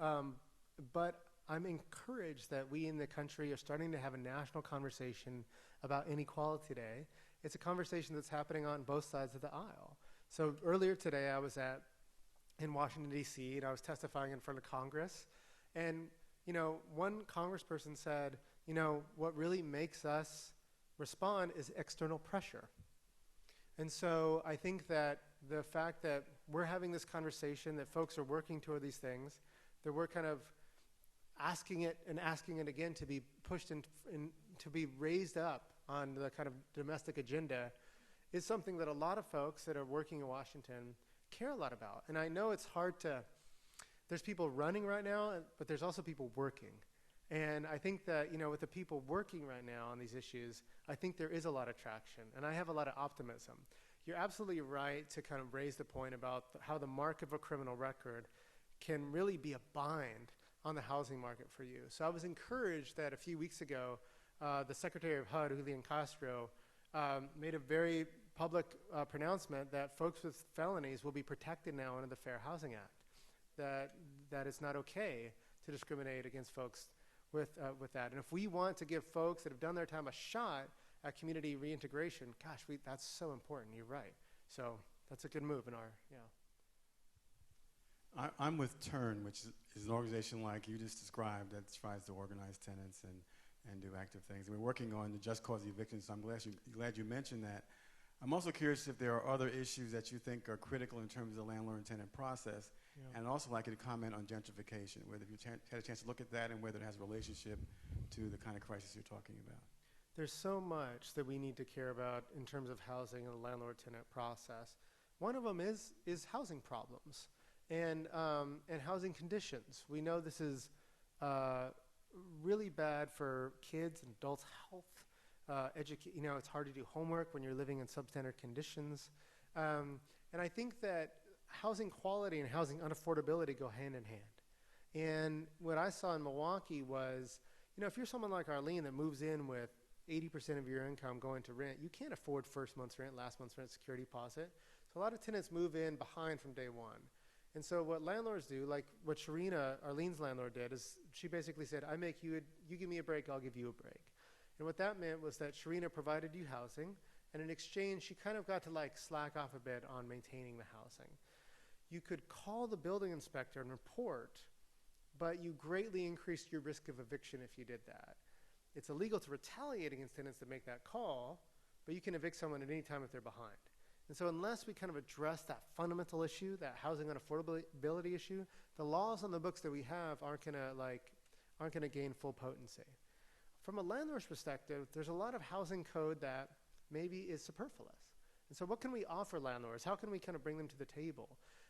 but I'm encouraged that we in the country are starting to have a national conversation about inequality today. It's a conversation that's happening on both sides of the aisle. So earlier today I was in Washington, D.C., and I was testifying in front of Congress, and one congressperson said, what really makes us respond is external pressure. And so I think that the fact that we're having this conversation, that folks are working toward these things, that we're kind of asking it again to be pushed to be raised up on the kind of domestic agenda, is something that a lot of folks that are working in Washington care a lot about. And I know it's hard there's people running right now, but there's also people working. And I think that, with the people working right now on these issues, I think there is a lot of traction, and I have a lot of optimism. You're absolutely right to kind of raise the point about how the mark of a criminal record can really be a bind on the housing market for you. So I was encouraged that a few weeks ago, the Secretary of HUD, Julian Castro, made a very public pronouncement that folks with felonies will be protected now under the Fair Housing Act, that it's not okay to discriminate against folks with that. And if we want to give folks that have done their time a shot at community reintegration, gosh, that's so important. You're right. So that's a good move in our, I'm with TURN, which is an organization like you just described that tries to organize tenants and do active things. And we're working on the just cause evictions, so I'm glad you mentioned that. I'm also curious if there are other issues that you think are critical in terms of the landlord and tenant process. Yeah. And I'd also like you to comment on gentrification, whether you had a chance to look at that and whether it has a relationship to the kind of crisis you're talking about. There's so much that we need to care about in terms of housing and the landlord-tenant process. One of them is housing problems and housing conditions. We know this is really bad for kids and adults' health. It's hard to do homework when you're living in substandard conditions. And I think that housing quality and housing unaffordability go hand in hand. And what I saw in Milwaukee was, if you're someone like Arlene that moves in with 80% of your income going to rent, you can't afford first month's rent, last month's rent, security deposit. So a lot of tenants move in behind from day one. And so what landlords do, like what Sharina, Arlene's landlord, did, is she basically said, you give me a break, I'll give you a break. And what that meant was that Sharina provided you housing, and in exchange, she kind of got to like slack off a bit on maintaining the housing. You could call the building inspector and report, but you greatly increased your risk of eviction if you did that. It's illegal to retaliate against tenants that make that call, but you can evict someone at any time if they're behind. And so unless we kind of address that fundamental issue, that housing unaffordability issue, the laws on the books that we have aren't gonna gain full potency. From a landlord's perspective, there's a lot of housing code that maybe is superfluous. And so what can we offer landlords? How can we kind of bring them to the table?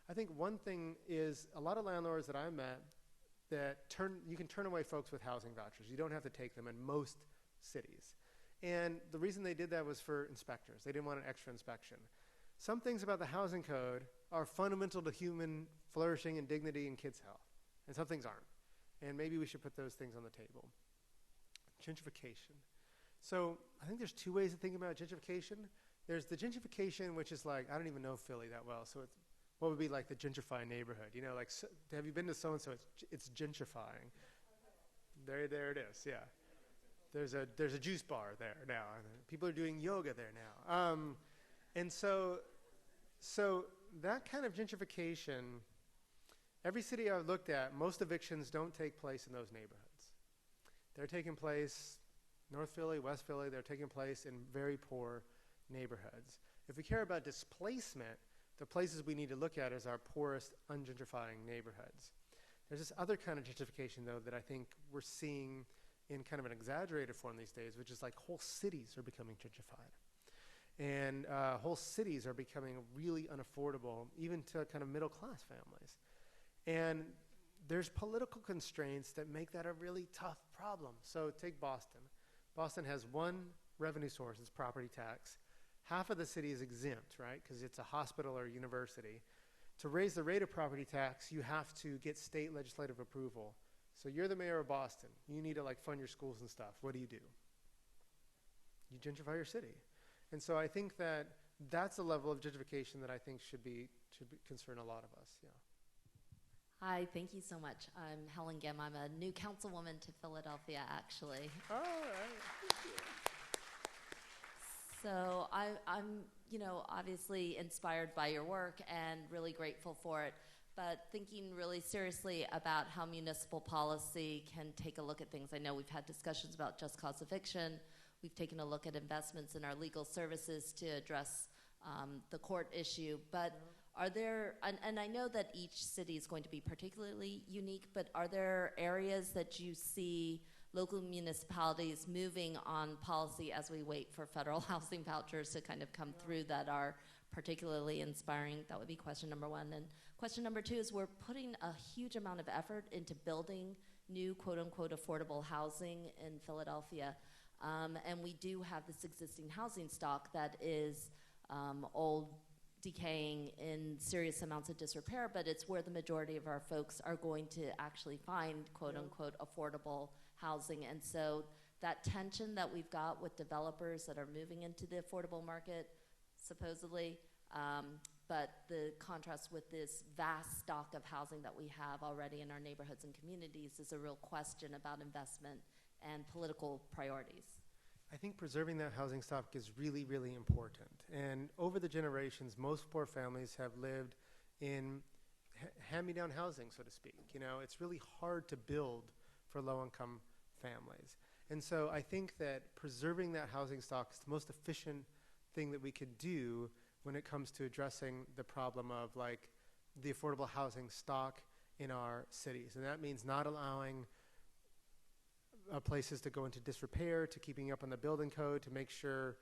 I think one thing is a lot of landlords that I met that you can turn away folks with housing vouchers. You don't have to take them in most cities. And the reason they did that was for inspectors. They didn't want an extra inspection. Some things about the housing code are fundamental to human flourishing and dignity and kids' health, and some things aren't. And maybe we should put those things on the table. Gentrification. So I think there's two ways of thinking about gentrification. There's the gentrification, which is like, I don't even know Philly that well, so what would be like the gentrified neighborhood? You know, like, have you been to so-and-so? It's gentrifying. There it is, yeah. There's a juice bar there now. People are doing yoga there now. And so that kind of gentrification, every city I've looked at, most evictions don't take place in those neighborhoods. They're taking place North Philly, West Philly, they're taking place in very poor neighborhoods. If we care about displacement, the places we need to look at is our poorest, ungentrifying neighborhoods. There's this other kind of gentrification, though, that I think we're seeing in kind of an exaggerated form these days, which is like whole cities are becoming gentrified. And whole cities are becoming really unaffordable, even to kind of middle-class families. And there's political constraints that make that a really tough problem. So take Boston. Boston has one revenue source, it's property tax. Half of the city is exempt, right, because it's a hospital or a university. To raise the rate of property tax, you have to get state legislative approval. So you're the mayor of Boston. You need to like fund your schools and stuff. What do? You gentrify your city. And so I think that that's a level of gentrification that I think should concern a lot of us, yeah. Hi, thank you so much. I'm Helen Gim. I'm a new councilwoman to Philadelphia, actually. All right. Thank you. So I'm, obviously inspired by your work and really grateful for it, but thinking really seriously about how municipal policy can take a look at things. I know we've had discussions about just cause eviction. We've taken a look at investments in our legal services to address the court issue, but are there, and I know that each city is going to be particularly unique, but are there areas that you see local municipalities moving on policy as we wait for federal housing vouchers to kind of come through that are particularly inspiring? That would be question number one. And question number two is we're putting a huge amount of effort into building new quote unquote affordable housing in Philadelphia. And we do have this existing housing stock that is old, decaying, in serious amounts of disrepair, but it's where the majority of our folks are going to actually find quote unquote affordable housing. And so that tension that we've got with developers that are moving into the affordable market, supposedly, but the contrast with this vast stock of housing that we have already in our neighborhoods and communities is a real question about investment and political priorities. I think preserving that housing stock is really, really important. And over the generations, most poor families have lived in hand-me-down housing, so to speak. It's really hard to build for low-income families. And so I think that preserving that housing stock is the most efficient thing that we could do when it comes to addressing the problem of like the affordable housing stock in our cities. And that means not allowing places to go into disrepair, to keeping up on the building code, to make sure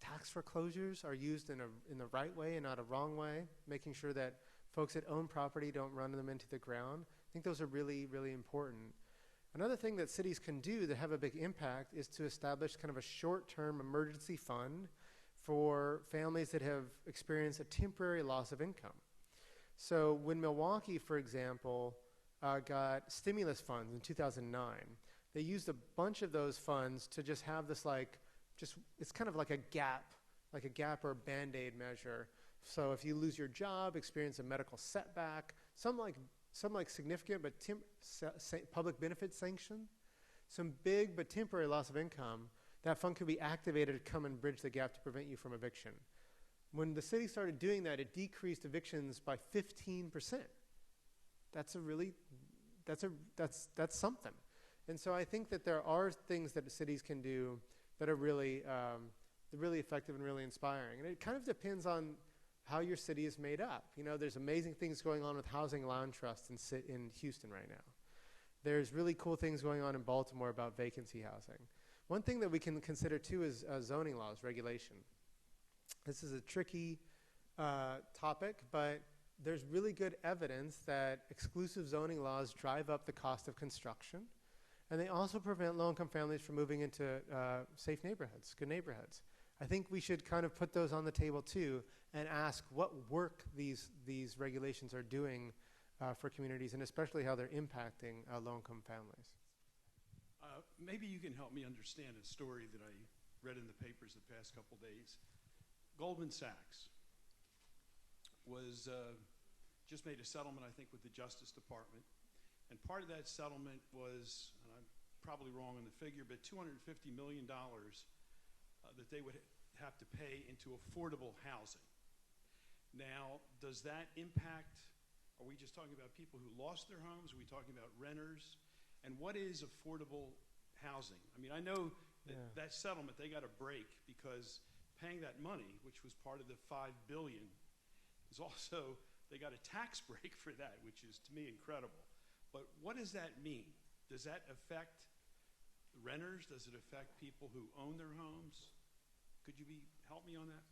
tax foreclosures are used in the right way and not a wrong way, making sure that folks that own property don't run them into the ground. I think those are really, really important. Another thing that cities can do that have a big impact is to establish kind of a short-term emergency fund for families that have experienced a temporary loss of income. So when Milwaukee, for example, got stimulus funds in 2009, they used a bunch of those funds to just have this it's kind of like a gap or a Band-Aid measure So if you lose your job, experience a medical setback, some like significant but public benefit sanction, some big but temporary loss of income, that fund could be activated to come and bridge the gap to prevent you from eviction. When the city started doing that, it decreased evictions by 15%. That's something. And so I think that there are things that the cities can do that are really effective and really inspiring. And it kind of depends on how your city is made up. You know, there's amazing things going on with Housing Land Trust in Houston right now. There's really cool things going on in Baltimore about vacancy housing. One thing that we can consider too is zoning laws, regulation. This is a tricky topic, but there's really good evidence that exclusive zoning laws drive up the cost of construction, and they also prevent low-income families from moving into safe neighborhoods, good neighborhoods. I think we should kind of put those on the table too and ask what work these regulations are doing for communities, and especially how they're impacting low-income families. Maybe you can help me understand a story that I read in the papers the past couple days. Goldman Sachs was just made a settlement, I think, with the Justice Department. And part of that settlement was, and I'm probably wrong on the figure, but $250 million that they would have to pay into affordable housing. Now, does that impact, are we just talking about people who lost their homes? Are we talking about renters? And what is affordable housing? I mean, I know that that settlement, they got a break because paying that money, which was part of the $5 billion, is also, they got a tax break for that, which is, to me, incredible. But what does that mean? Does that affect renters? Does it affect people who own their homes? Could you help me on that?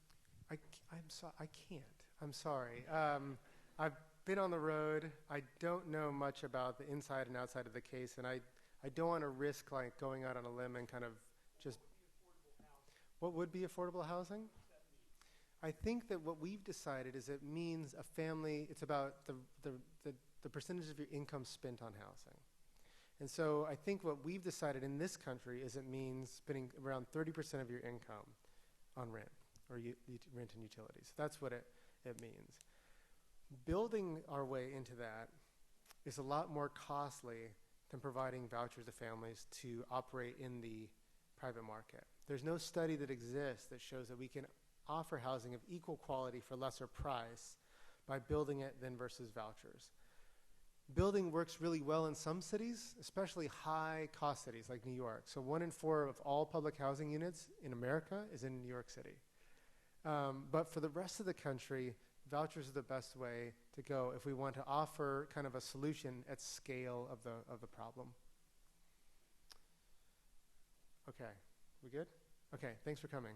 I can't. I'm sorry. I've been on the road. I don't know much about the inside and outside of the case, and I don't want to risk like going out on a limb and kind of just. What would be affordable housing? I think that what we've decided is it means a family. It's about the percentage of your income spent on housing. And so I think what we've decided in this country is it means spending around 30% of your income on rent or rent and utilities. That's what it means. Building our way into that is a lot more costly than providing vouchers to families to operate in the private market. There's no study that exists that shows that we can offer housing of equal quality for lesser price by building it than versus vouchers. Building works really well in some cities, especially high-cost cities like New York. So 1 in 4 of all public housing units in America is in New York City. But for the rest of the country, vouchers are the best way to go if we want to offer kind of a solution at scale of the problem. Okay, we good? Okay, thanks for coming.